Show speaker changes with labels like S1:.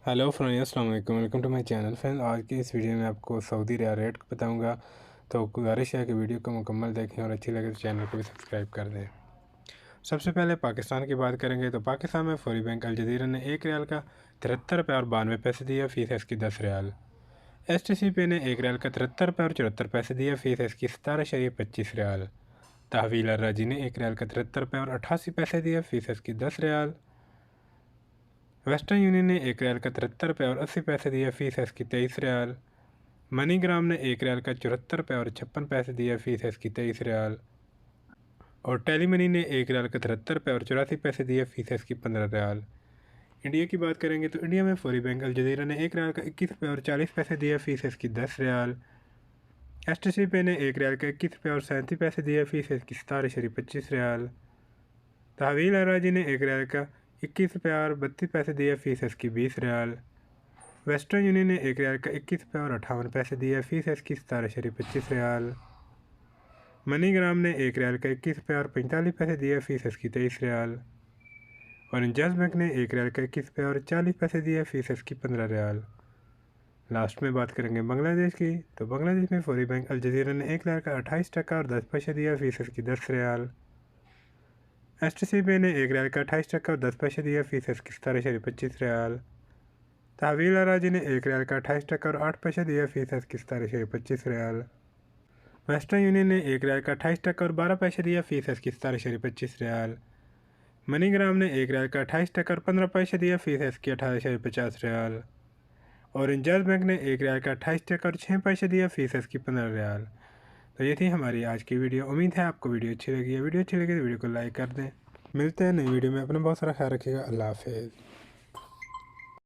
S1: Hello friends, अस्सलाम वालेकुम। Welcome to my channel. Friends, आज की इस वीडियो में आपको सऊदी रियाल रेट बताऊंगा, तो गुजारिश है कि वीडियो को मुकम्मल देखें और अच्छी लगे तो चैनल को भी सब्सक्राइब कर दें। सबसे पहले पाकिस्तान की बात करेंगे तो पाकिस्तान में फौरी बैंक अल जज़ीरा ने 1 रियाल का 73 रुपये और 92 पैसे दिया, फीस इसकी 10 रियाल। STCP ने 1 रियाल का 73 रुपये और 74 पैसे दिया, फीस इसकी 17.25 रियाल। तहवील अर्राजी ने 1 रियाल का 73 रुपये और 88 पैसे दिया, फीस इसकी 10 रियाल। वेस्टर्न यूनियन ने 1 रियाल का 73 रुपये और 80 पैसे दिया, फीस इसकी 23 रियाल। मनीग्राम ने 1 रियाल का 74 रुपये और 56 पैसे दिया, फीस इसकी 23 रियाल। और टेली मनी ने 1 रियाल का 73 रुपये और 84 पैसे दिया, फीस इसकी 15 रियाल। इंडिया की बात करेंगे तो इंडिया में फौरी बैंक अल जज़ीरा ने 1 रियाल का 21 रुपये और 40 पैसे दिया, फीस इसकी 10 रियाल। STCP ने 1 रियाल का 21 रुपये और 37 पैसे दिया, फीस इसकी 17.25 रियाल। तहवील अर्राजी ने 1 रियाल का 21 रुपये और 32 पैसे दिया, फीस इसकी 20 रियाल। वेस्टर्न यूनियन ने 1 रियाल का 21 रुपये और 58 पैसे दिया, फीस इसकी 17.25 रियाल। मनीग्राम ने 1 रियाल का 21 रुपये और 45 पैसे दिया, फीस इसकी 23 रियाल। और इंजाज बैंक ने 1 रियाल का 21 रुपये और 40 पैसे दिया, फीस इसकी 15 रियाल। लास्ट में बात करेंगे बांग्लादेश की, तो बांग्लादेश में फौरी बैंक अल जज़ीरा ने 1 रियाल का 28 टका और 10 पैसे दिया, फीस इसकी 10 रियाल। STCP ने 1 रियाल का 28 टका और 10 पैसे दिया, फीस इसकी 17.25 रियाल। तहवील अर्राजी ने 1 रियाल का 28 टका और 8 पैसे दिया, फीस इसकी 17.25 रियाल। वेस्टर्न यूनियन ने 1 रियाल का 28 टका और 12 पैसे दिया, फीस इसकी 17.25 रियाल। मनीग्राम ने 1 रियाल का 28 टका और 15 पैसे दिया, फीस इसकी 18.50 रियाल। और इंजाज बैंक ने 1 रियाल का 28 टका और 6 पैसे दिया, फीस इसकी 15 रियाल। तो ये थी हमारी आज की वीडियो। उम्मीद है आपको वीडियो अच्छी लगी है। वीडियो अच्छी लगी तो वीडियो को लाइक कर दें। मिलते हैं नई वीडियो में। अपना बहुत सारा ख्याल रखिएगा। अल्लाह हाफिज़।